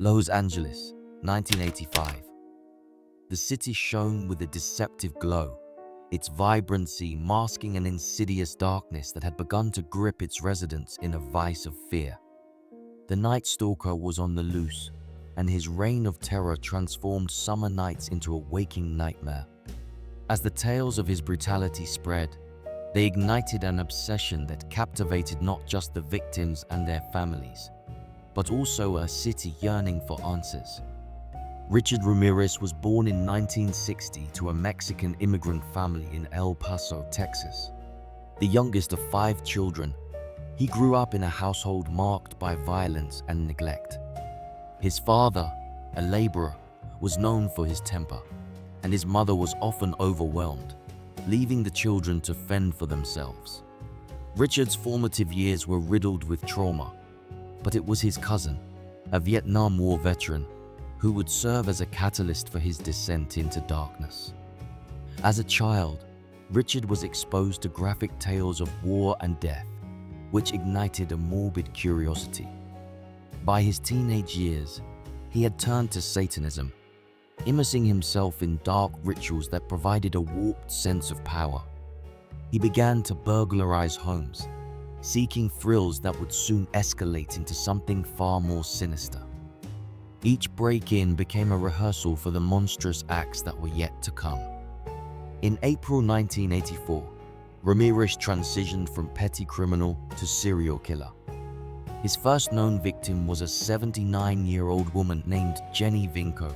Los Angeles, 1985. The city shone with a deceptive glow, its vibrancy masking an insidious darkness that had begun to grip its residents in a vice of fear. The Night Stalker was on the loose, and his reign of terror transformed summer nights into a waking nightmare. As the tales of his brutality spread, they ignited an obsession that captivated not just the victims and their families, but also a city yearning for answers. Richard Ramirez was born in 1960 to a Mexican immigrant family in El Paso, Texas. The youngest of 5 children, he grew up in a household marked by violence and neglect. His father, a laborer, was known for his temper, and his mother was often overwhelmed, leaving the children to fend for themselves. Richard's formative years were riddled with trauma, but it was his cousin, a Vietnam War veteran, who would serve as a catalyst for his descent into darkness. As a child, Richard was exposed to graphic tales of war and death, which ignited a morbid curiosity. By his teenage years, he had turned to Satanism, immersing himself in dark rituals that provided a warped sense of power. He began to burglarize homes, seeking thrills that would soon escalate into something far more sinister. Each break-in became a rehearsal for the monstrous acts that were yet to come. In April 1984, Ramirez transitioned from petty criminal to serial killer. His first known victim was a 79-year-old woman named Jenny Vinco,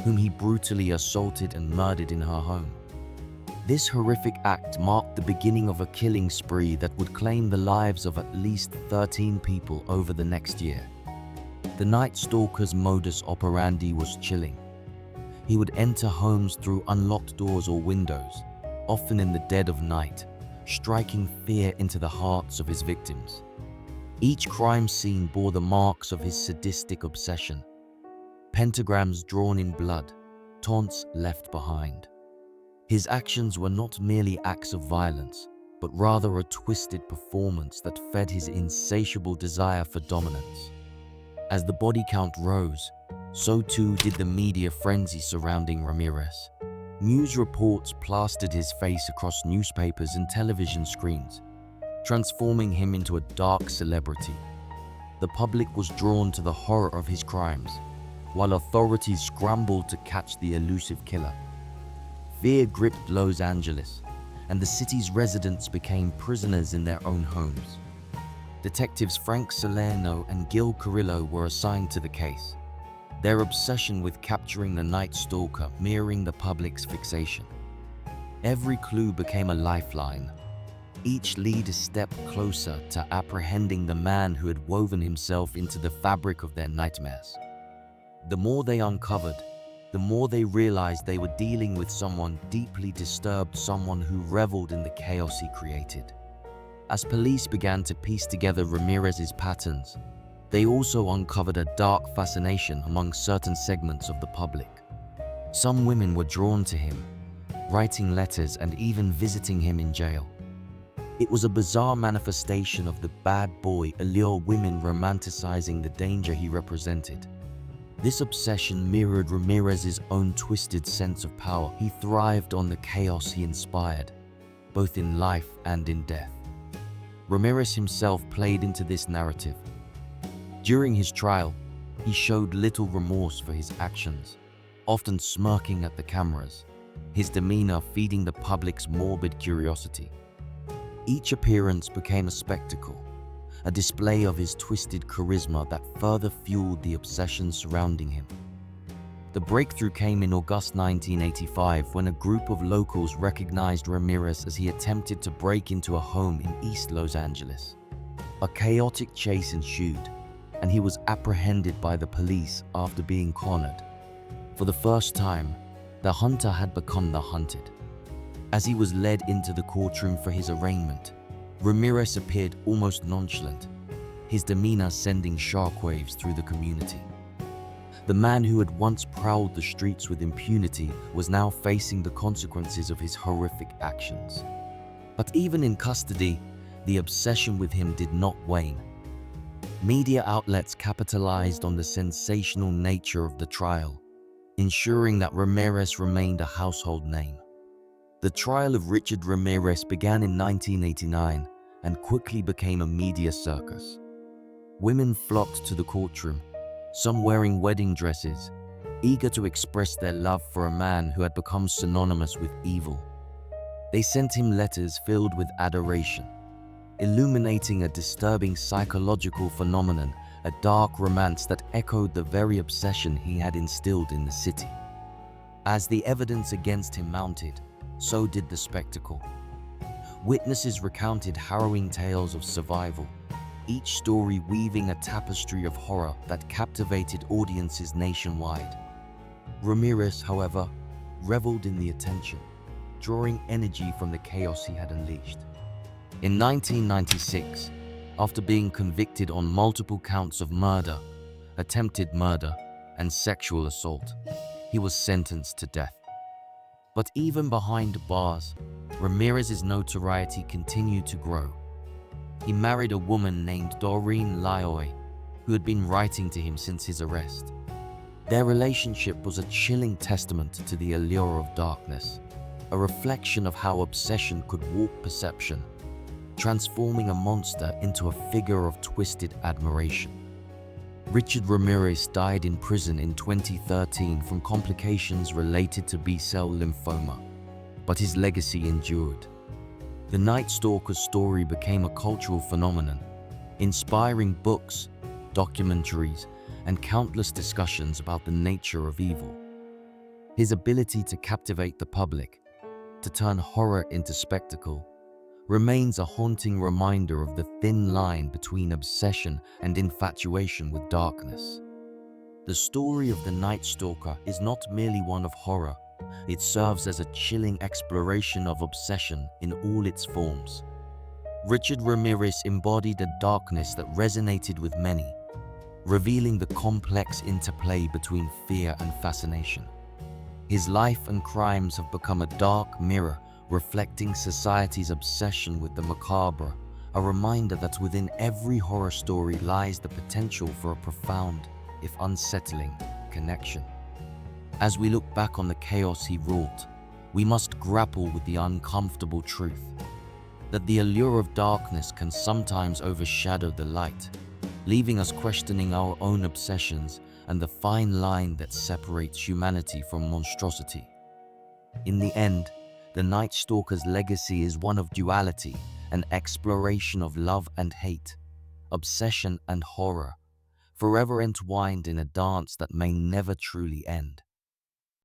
whom he brutally assaulted and murdered in her home. This horrific act marked the beginning of a killing spree that would claim the lives of at least 13 people over the next year. The Night Stalker's modus operandi was chilling. He would enter homes through unlocked doors or windows, often in the dead of night, striking fear into the hearts of his victims. Each crime scene bore the marks of his sadistic obsession. Pentagrams drawn in blood, taunts left behind. His actions were not merely acts of violence, but rather a twisted performance that fed his insatiable desire for dominance. As the body count rose, so too did the media frenzy surrounding Ramirez. News reports plastered his face across newspapers and television screens, transforming him into a dark celebrity. The public was drawn to the horror of his crimes, while authorities scrambled to catch the elusive killer. Fear gripped Los Angeles, and the city's residents became prisoners in their own homes. Detectives Frank Salerno and Gil Carrillo were assigned to the case, their obsession with capturing the Night Stalker mirroring the public's fixation. Every clue became a lifeline, each lead a step closer to apprehending the man who had woven himself into the fabric of their nightmares. The more they uncovered, the more they realized they were dealing with someone deeply disturbed, someone who reveled in the chaos he created. As police began to piece together Ramirez's patterns, they also uncovered a dark fascination among certain segments of the public. Some women were drawn to him, writing letters and even visiting him in jail. It was a bizarre manifestation of the bad boy allure, women romanticizing the danger he represented. This obsession mirrored Ramirez's own twisted sense of power. He thrived on the chaos he inspired, both in life and in death. Ramirez himself played into this narrative. During his trial, he showed little remorse for his actions, often smirking at the cameras, his demeanor feeding the public's morbid curiosity. Each appearance became a spectacle, a display of his twisted charisma that further fueled the obsession surrounding him. The breakthrough came in August 1985 when a group of locals recognized Ramirez as he attempted to break into a home in East Los Angeles. A chaotic chase ensued, and he was apprehended by the police after being cornered. For the first time, the hunter had become the hunted. As he was led into the courtroom for his arraignment, Ramirez appeared almost nonchalant, his demeanor sending shockwaves through the community. The man who had once prowled the streets with impunity was now facing the consequences of his horrific actions. But even in custody, the obsession with him did not wane. Media outlets capitalized on the sensational nature of the trial, ensuring that Ramirez remained a household name. The trial of Richard Ramirez began in 1989 and quickly became a media circus. Women flocked to the courtroom, some wearing wedding dresses, eager to express their love for a man who had become synonymous with evil. They sent him letters filled with adoration, illuminating a disturbing psychological phenomenon, a dark romance that echoed the very obsession he had instilled in the city. As the evidence against him mounted, so did the spectacle. Witnesses recounted harrowing tales of survival, each story weaving a tapestry of horror that captivated audiences nationwide. Ramirez, however, reveled in the attention, drawing energy from the chaos he had unleashed. In 1996, after being convicted on multiple counts of murder, attempted murder, and sexual assault, he was sentenced to death. But even behind bars, Ramirez's notoriety continued to grow. He married a woman named Doreen Lioy, who had been writing to him since his arrest. Their relationship was a chilling testament to the allure of darkness, a reflection of how obsession could warp perception, transforming a monster into a figure of twisted admiration. Richard Ramirez died in prison in 2013 from complications related to B-cell lymphoma, but his legacy endured. The Night Stalker's story became a cultural phenomenon, inspiring books, documentaries, and countless discussions about the nature of evil. His ability to captivate the public, to turn horror into spectacle, remains a haunting reminder of the thin line between obsession and infatuation with darkness. The story of the Night Stalker is not merely one of horror, it serves as a chilling exploration of obsession in all its forms. Richard Ramirez embodied a darkness that resonated with many, revealing the complex interplay between fear and fascination. His life and crimes have become a dark mirror reflecting society's obsession with the macabre, a reminder that within every horror story lies the potential for a profound, if unsettling, connection. As we look back on the chaos he wrought, we must grapple with the uncomfortable truth that the allure of darkness can sometimes overshadow the light, leaving us questioning our own obsessions and the fine line that separates humanity from monstrosity. In the end, the Night Stalker's legacy is one of duality, an exploration of love and hate, obsession and horror, forever entwined in a dance that may never truly end.